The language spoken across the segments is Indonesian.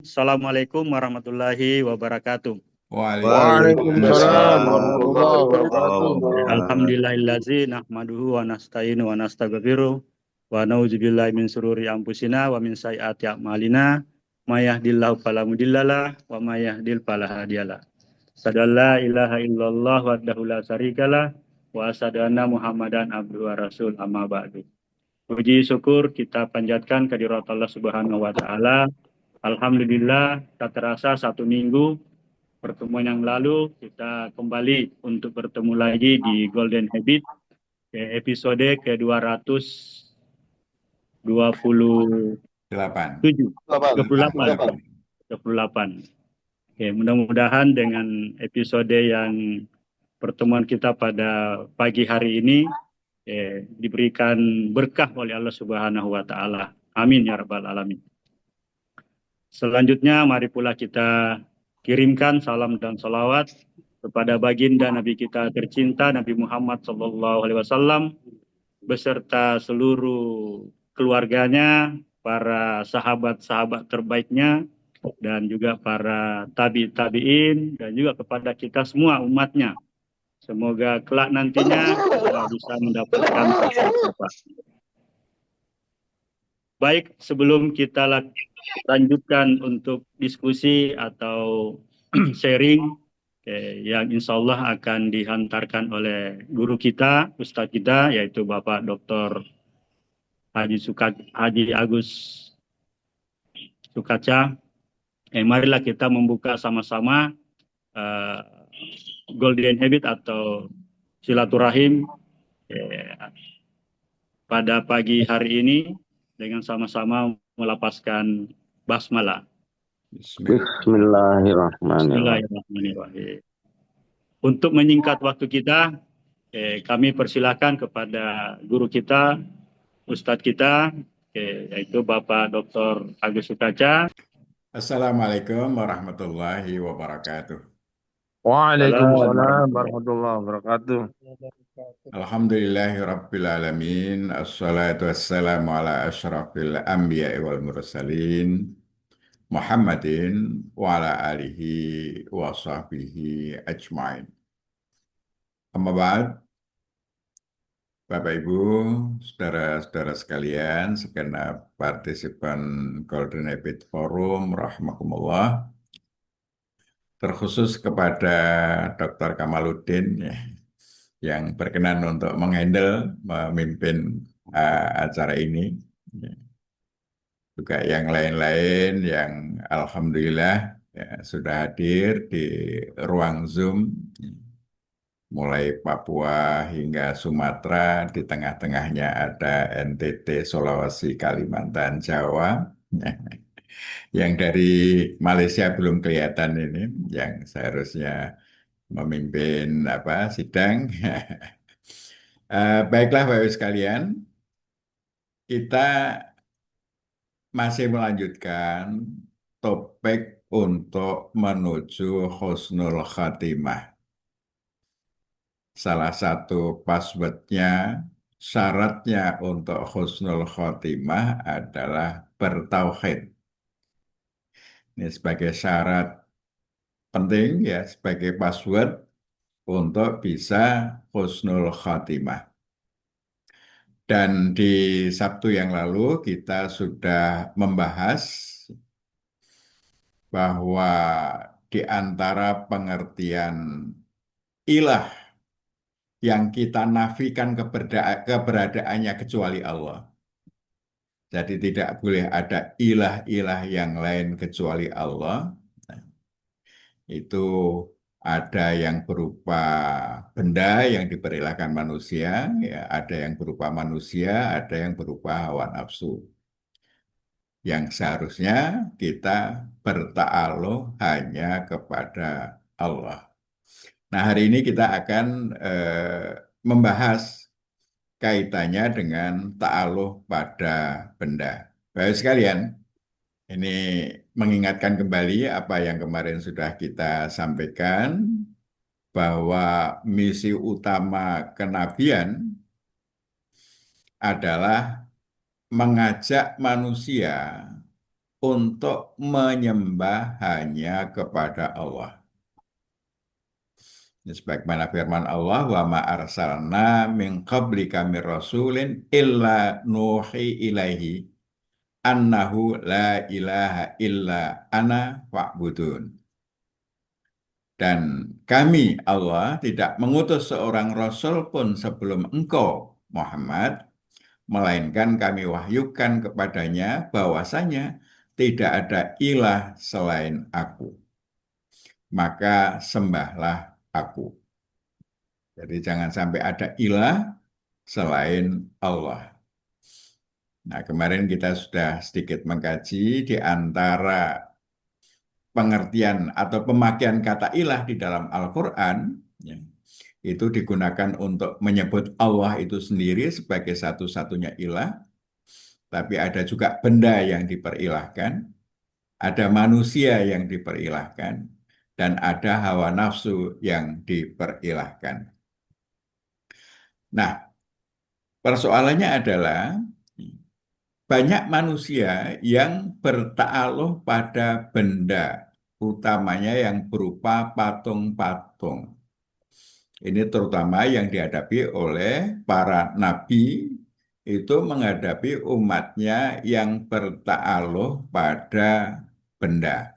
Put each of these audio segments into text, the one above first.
Assalamualaikum warahmatullahi wabarakatuh. Waalaikumsalam Waalaikumsalam warahmatullahi wabarakatuh. Alhamdulillahillazi nahmaduhu wa nasta'inu wa nastaghfiruh wa na'udzubillahi min sururi anfusina wa min sayyiati a'malina may yahdihillahu fala mudhillalah wa may yahdlil fala hadiyalah. Asyhadu an la ilaha illallah wahdahu la syarikalah wa asyhadu anna Muhammadan abduhu wa rasul amma ba'du. Puji syukur kita panjatkan kehadirat Allah Subhanahu wa taala. Alhamdulillah, tak terasa satu minggu pertemuan yang lalu kita kembali untuk bertemu lagi di Golden Habit episode ke-227, 28. 28. Oke, mudah-mudahan dengan episode yang pertemuan kita pada pagi hari ini diberikan berkah oleh Allah Subhanahu wa taala. Amin ya rabbal alamin. Selanjutnya mari pula kita kirimkan salam dan salawat kepada baginda Nabi kita tercinta Nabi Muhammad SAW beserta seluruh keluarganya, para sahabat-sahabat terbaiknya, dan juga para tabi'in dan juga kepada kita semua umatnya. Semoga kelak nantinya kita bisa mendapatkan syafaat. Baik, sebelum kita lanjutkan untuk diskusi atau sharing yang insya Allah akan dihantarkan oleh guru kita, Ustadz kita, yaitu Bapak Dr. Haji Agus Sukaca. Marilah kita membuka sama-sama Golden Habit atau silaturahim pada pagi hari ini dengan sama-sama melapaskan basmalah. Bismillahirrahmanirrahim. Untuk menyingkat waktu kita, kami persilakan kepada guru kita, Ustadz kita, yaitu Bapak Dr. Agus Sukaca. Assalamualaikum warahmatullahi wabarakatuh. Waalaikumsalam warahmatullahi wabarakatuh. Alhamdulillahirrabbilalamin. Assalatu wassalamu ala asyrafil anbiya wal mursalin Muhammadin wa ala alihi wa sahbihi ajmain. Amma ba'd, Bapak Ibu, saudara-saudara sekalian, segenap partisipan Golden Habit Forum, rahmakumullah, terkhusus kepada Dr. Kamaluddin ya, yang berkenan untuk memimpin acara ini. Juga yang lain-lain yang alhamdulillah ya, sudah hadir di ruang Zoom, mulai Papua hingga Sumatera, di tengah-tengahnya ada NTT, Sulawesi, Kalimantan, Jawa. Yang dari Malaysia belum kelihatan ini, yang seharusnya memimpin sidang. Baiklah Bapak Ibu sekalian, kita masih melanjutkan topik untuk menuju husnul khatimah. Salah satu passwordnya, syaratnya untuk husnul khatimah adalah bertauhid. Ini sebagai syarat penting ya, sebagai password untuk bisa husnul khatimah. Dan di Sabtu yang lalu kita sudah membahas bahwa di antara pengertian ilah yang kita nafikan keberadaannya kecuali Allah. Jadi tidak boleh ada ilah-ilah yang lain kecuali Allah. Itu ada yang berupa benda yang diperintahkan manusia, ya, ada yang berupa manusia, ada yang berupa hawa nafsu. Yang seharusnya kita berta'alluq hanya kepada Allah. Nah, hari ini kita akan membahas kaitannya dengan ta'alluq pada benda. Baik sekalian, ini mengingatkan kembali apa yang kemarin sudah kita sampaikan, bahwa misi utama kenabian adalah mengajak manusia untuk menyembah hanya kepada Allah. Sebagaimana firman Allah, wa ma arsalna min qablika mir rasulin illa nuhi ilaihi annahu la ilaha illa ana fa'budun. Dan kami Allah tidak mengutus seorang rasul pun sebelum engkau Muhammad, melainkan kami wahyukan kepadanya bahwasanya tidak ada ilah selain aku. Maka sembahlah aku. Jadi jangan sampai ada ilah selain Allah. Nah, kemarin kita sudah sedikit mengkaji di antara pengertian atau pemakaian kata ilah di dalam Al-Quran, ya, itu digunakan untuk menyebut Allah itu sendiri sebagai satu-satunya ilah, tapi ada juga benda yang diperilahkan, ada manusia yang diperilahkan, dan ada hawa nafsu yang diperilahkan. Nah, persoalannya adalah banyak manusia yang berta'aluh pada benda, utamanya yang berupa patung-patung. Ini terutama yang dihadapi oleh para nabi, itu menghadapi umatnya yang berta'aluh pada benda.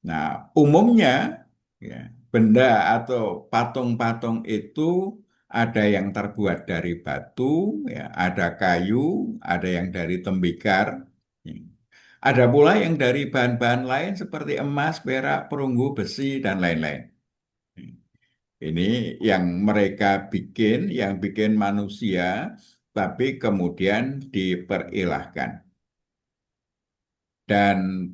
Nah, umumnya ya, benda atau patung-patung itu ada yang terbuat dari batu, ya, ada kayu, ada yang dari tembikar, ya. Ada pula yang dari bahan-bahan lain seperti emas, perak, perunggu, besi, dan lain-lain. Ini yang mereka bikin, yang bikin manusia, tapi kemudian diperilahkan. Dan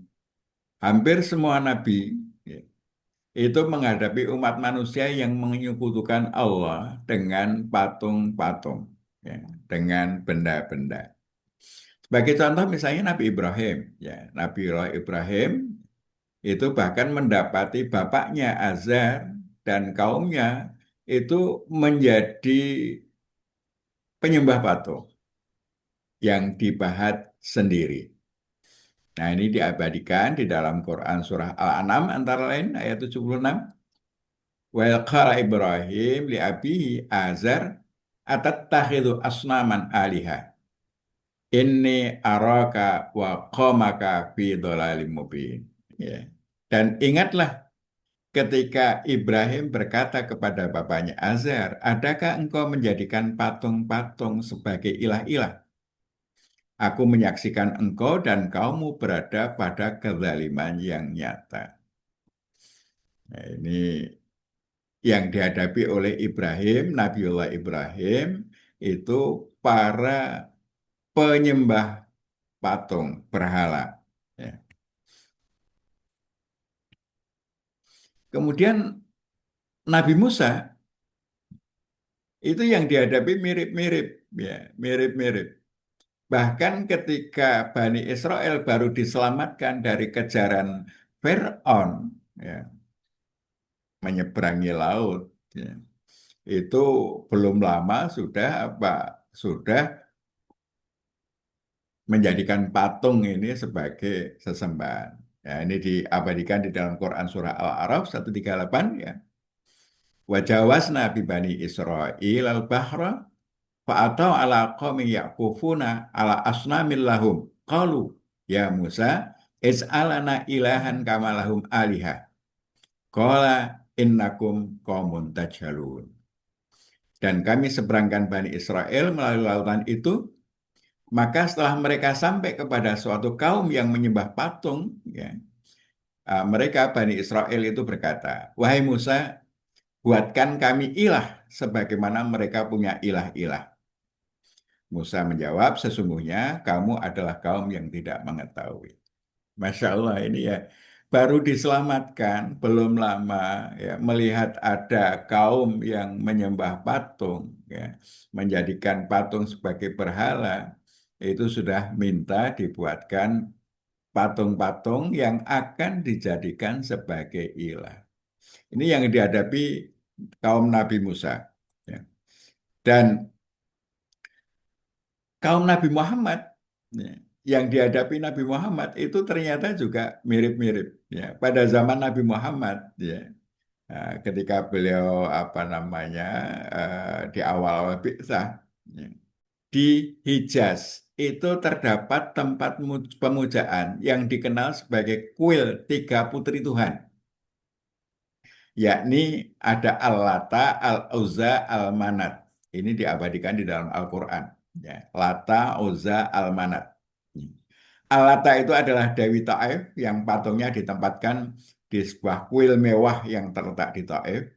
hampir semua nabi ya, itu menghadapi umat manusia yang menyekutukan Allah dengan patung-patung, ya, dengan benda-benda. Sebagai contoh misalnya Nabi Ibrahim, ya, Nabi Ibrahim itu bahkan mendapati bapaknya Azar dan kaumnya itu menjadi penyembah patung yang dibahat sendiri. Nah, ini diabadikan di dalam Quran surah Al-An'am antara lain ayat 76. Wa qala Ibrahim li abihi Azar atattakhidhu asnaman aliha. Inni araka wa qomaka fi dhalalim mubin. Ya. Dan ingatlah ketika Ibrahim berkata kepada bapaknya Azar, adakah engkau menjadikan patung-patung sebagai ilah-ilah? Aku menyaksikan engkau dan kaummu berada pada kezaliman yang nyata. Nah, ini yang dihadapi oleh Ibrahim, Nabiullah Ibrahim, itu para penyembah patung berhala. Ya. Kemudian Nabi Musa itu yang dihadapi mirip-mirip, ya, mirip-mirip. Bahkan ketika Bani Israel baru diselamatkan dari kejaran Fir'aun, ya, menyeberangi laut, ya, itu belum lama sudah menjadikan patung ini sebagai sesembahan. Ya, ini diabadikan di dalam Quran surah Al-A'raf 138, ya. Wa jawazna bi bani Israil al-bahra fa'atau ala qaumin yaqufuna ala asnamil lahum qalu ya Musa is'alana ilahan kama lahum alihah qala innakum qaumun tajhalun. Dan kami seberangkan Bani Israel melalui lautan itu, maka setelah mereka sampai kepada suatu kaum yang menyembah patung, ya, mereka Bani Israel itu berkata, wahai Musa, buatkan kami ilah sebagaimana mereka punya ilah-ilah. Musa menjawab, sesungguhnya kamu adalah kaum yang tidak mengetahui. Masya Allah, ini ya baru diselamatkan, belum lama ya, melihat ada kaum yang menyembah patung, ya, menjadikan patung sebagai berhala, itu sudah minta dibuatkan patung-patung yang akan dijadikan sebagai ilah. Ini yang dihadapi kaum Nabi Musa. Ya. Dan kaum Nabi Muhammad, ya, yang dihadapi Nabi Muhammad itu ternyata juga mirip-mirip ya. Pada zaman Nabi Muhammad ya, ketika beliau apa namanya di awal bi'tsah ya, di Hijaz itu terdapat tempat pemujaan yang dikenal sebagai kuil tiga putri Tuhan, yakni ada Al-Lata, Al-Uzza, Al-Manat. Ini diabadikan di dalam Al-Quran. Ya, Lata, Uzza, Al-Manat. Al-Lata itu adalah Dewi Taif yang patungnya ditempatkan di sebuah kuil mewah yang terletak di Taif.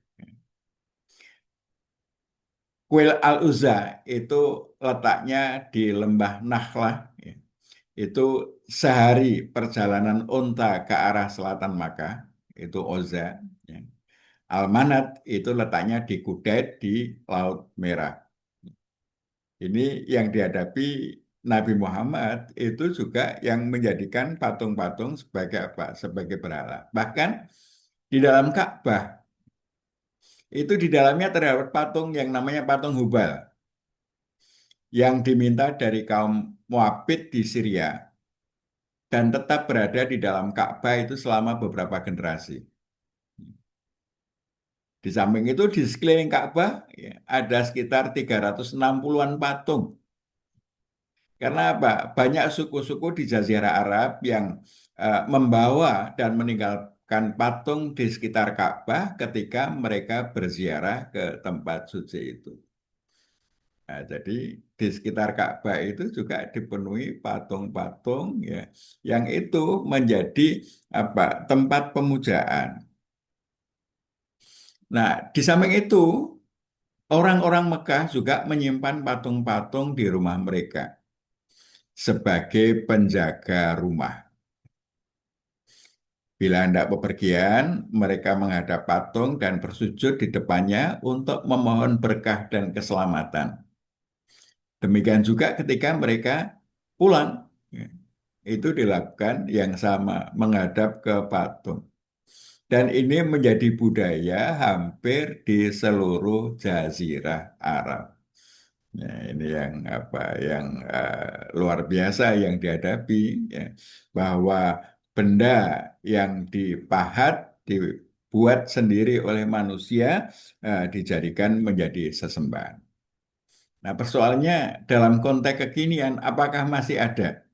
Kuil Al-Uzza itu letaknya di lembah Nakhlah. Ya. Itu sehari perjalanan unta ke arah selatan Makkah, itu Uzza. Ya. Al-Manat itu letaknya di Kudaid di Laut Merah. Ini yang dihadapi Nabi Muhammad itu juga yang menjadikan patung-patung sebagai apa? Sebagai berhala. Bahkan di dalam Ka'bah itu di dalamnya terdapat patung yang namanya patung Hubal yang diminta dari kaum Moabit di Syria dan tetap berada di dalam Ka'bah itu selama beberapa generasi. Di samping itu di sekeliling Ka'bah ya, ada sekitar 360-an patung. Karena apa? Banyak suku-suku di Jazirah Arab yang membawa dan meninggalkan patung di sekitar Ka'bah ketika mereka berziarah ke tempat suci itu. Nah, jadi di sekitar Ka'bah itu juga dipenuhi patung-patung ya, yang itu menjadi apa? Tempat pemujaan. Nah, di samping itu orang-orang Mekah juga menyimpan patung-patung di rumah mereka sebagai penjaga rumah. Bila hendak bepergian, mereka menghadap patung dan bersujud di depannya untuk memohon berkah dan keselamatan. Demikian juga ketika mereka pulang, ya, itu dilakukan yang sama, menghadap ke patung. Dan ini menjadi budaya hampir di seluruh jazirah Arab. Nah, ini yang apa yang luar biasa yang dihadapi ya, bahwa benda yang dipahat dibuat sendiri oleh manusia dijadikan menjadi sesembahan. Nah, persoalannya dalam konteks kekinian apakah masih ada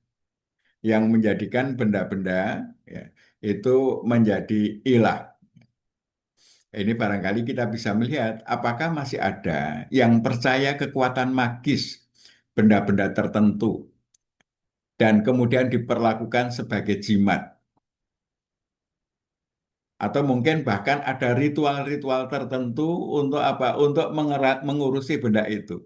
yang menjadikan benda-benda ya, itu menjadi ilah? Ini barangkali kita bisa melihat apakah masih ada yang percaya kekuatan magis benda-benda tertentu dan kemudian diperlakukan sebagai jimat. Atau mungkin bahkan ada ritual-ritual tertentu untuk apa? Untuk mengurusi benda itu.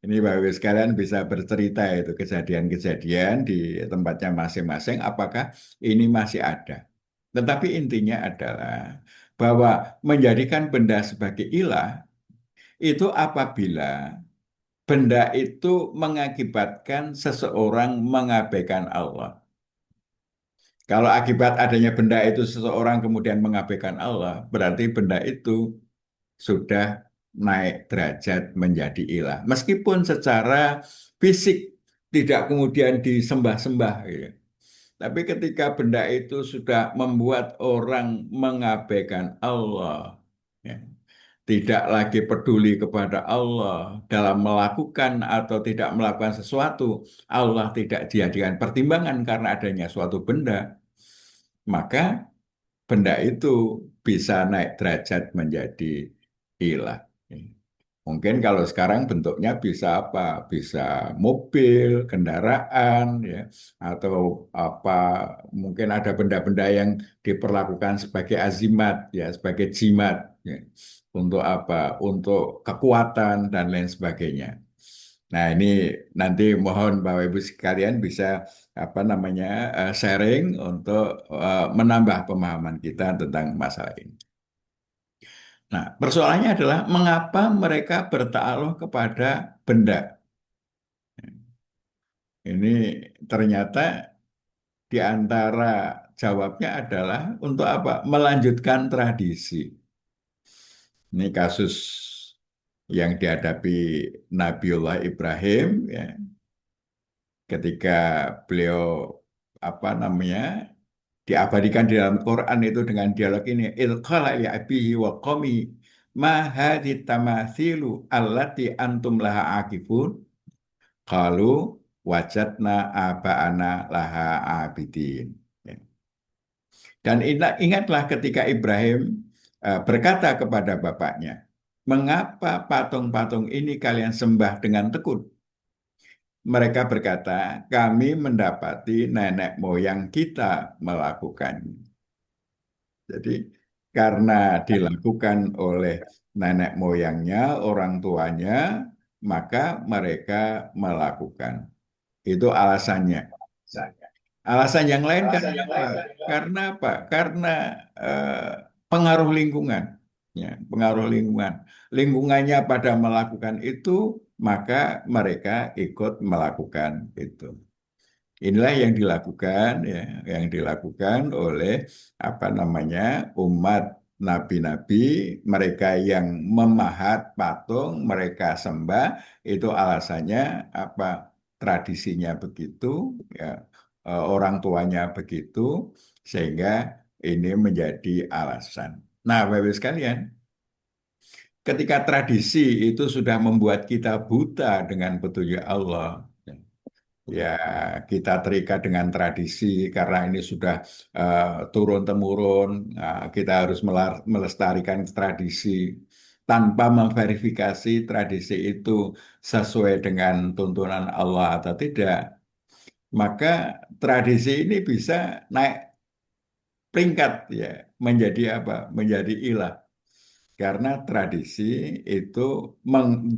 Ini Bapak Ibu sekalian bisa bercerita itu kejadian-kejadian di tempatnya masing-masing apakah ini masih ada. Tetapi intinya adalah bahwa menjadikan benda sebagai ilah itu apabila benda itu mengakibatkan seseorang mengabaikan Allah. Kalau akibat adanya benda itu seseorang kemudian mengabaikan Allah, berarti benda itu sudah naik derajat menjadi ilah. Meskipun secara fisik tidak kemudian disembah-sembah, gitu. Tapi ketika benda itu sudah membuat orang mengabaikan Allah, ya, tidak lagi peduli kepada Allah dalam melakukan atau tidak melakukan sesuatu, Allah tidak dijadikan pertimbangan karena adanya suatu benda, maka benda itu bisa naik derajat menjadi ilah. Mungkin kalau sekarang bentuknya bisa apa? Bisa mobil, kendaraan, ya, atau apa? Mungkin ada benda-benda yang diperlakukan sebagai azimat, ya, sebagai jimat, ya, untuk apa? Untuk kekuatan dan lain sebagainya. Nah, ini nanti mohon Bapak Ibu sekalian bisa apa namanya sharing untuk menambah pemahaman kita tentang masalah ini. Nah, persoalannya adalah mengapa mereka bertaruh kepada benda. Ini ternyata di antara jawabnya adalah untuk apa? Melanjutkan tradisi. Ini kasus yang dihadapi Nabiullah Ibrahim, ya. ketika beliau apa namanya diabadikan di dalam Quran itu dengan dialog ini, idh qala li abihi wa qawmi ma hadhihi tamathilu allati antum laha akifun qalu wajadna aba'ana laha abidin. Ya. Dan ingatlah ketika Ibrahim berkata kepada bapaknya, mengapa patung-patung ini kalian sembah dengan tekun? Mereka berkata, kami mendapati nenek moyang kita melakukan. Jadi karena dilakukan oleh nenek moyangnya, orang tuanya, maka mereka melakukan. Itu alasannya. Alasan yang lain karena apa? Karena apa? Karena eh, pengaruh lingkungan. Ya, pengaruh lingkungan. Lingkungannya pada melakukan itu, maka mereka ikut melakukan itu. Inilah yang dilakukan, ya, yang dilakukan oleh apa namanya umat nabi-nabi, mereka yang memahat patung, mereka sembah, itu alasannya apa? Tradisinya begitu, ya, orang tuanya begitu, sehingga ini menjadi alasan. Nah, Bapak Ibu sekalian, ketika tradisi itu sudah membuat kita buta dengan petunjuk Allah, ya, kita terikat dengan tradisi karena ini sudah turun-temurun. Kita harus melestarikan tradisi tanpa memverifikasi tradisi itu sesuai dengan tuntunan Allah atau tidak. Maka tradisi ini bisa naik peringkat, ya, menjadi apa? Menjadi ilah. Karena tradisi itu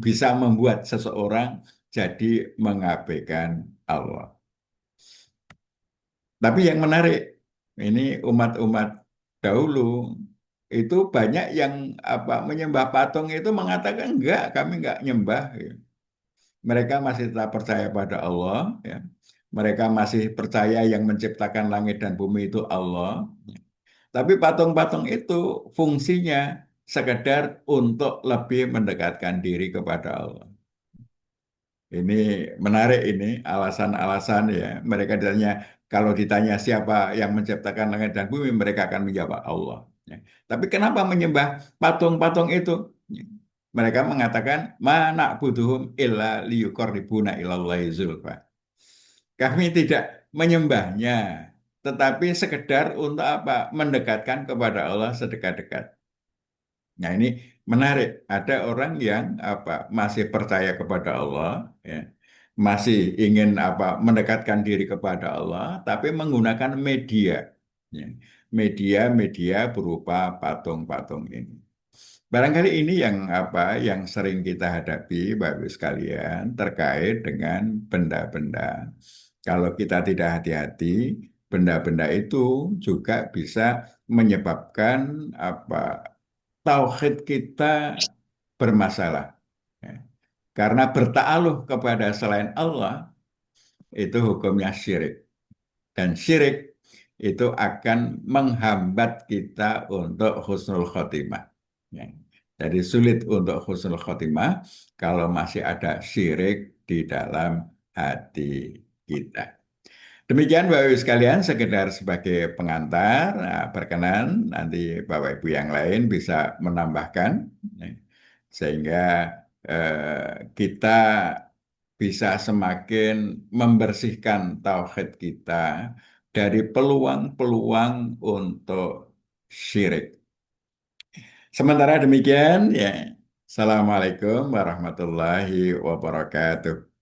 bisa membuat seseorang jadi mengabaikan Allah. Tapi yang menarik, ini umat-umat dahulu itu banyak yang apa menyembah patung itu mengatakan enggak, kami enggak nyembah. Ya. Mereka masih tetap percaya pada Allah. Ya. Mereka masih percaya yang menciptakan langit dan bumi itu Allah. Tapi patung-patung itu fungsinya sekedar untuk lebih mendekatkan diri kepada Allah. Ini menarik ini alasan-alasan, ya. Mereka ditanya, kalau ditanya siapa yang menciptakan langit dan bumi, mereka akan menjawab Allah. Ya. Tapi kenapa menyembah patung-patung itu? Ya. Mereka mengatakan mana buduhum illa liyuqarribuna ilallahi zulfa. Kami tidak menyembahnya, tetapi sekedar untuk apa? Mendekatkan kepada Allah sedekat-dekat. Nah, ini menarik. Ada orang yang apa masih percaya kepada Allah, ya, masih ingin apa mendekatkan diri kepada Allah, tapi menggunakan media, ya. Media-media berupa patung-patung ini. Barangkali ini yang apa yang sering kita hadapi, Bapak Ibu sekalian, terkait dengan benda-benda. Kalau kita tidak hati-hati, benda-benda itu juga bisa menyebabkan apa tauhid kita bermasalah. Ya. Karena bertaaluh kepada selain Allah itu hukumnya syirik. Dan syirik itu akan menghambat kita untuk husnul khotimah. Ya. Jadi sulit untuk husnul khotimah kalau masih ada syirik di dalam hati kita. Demikian Bapak Ibu sekalian, sekedar sebagai pengantar, nah, berkenan nanti Bapak Ibu yang lain bisa menambahkan, ya, sehingga kita bisa semakin membersihkan tauhid kita dari peluang-peluang untuk syirik. Sementara demikian, ya, Assalamualaikum warahmatullahi wabarakatuh.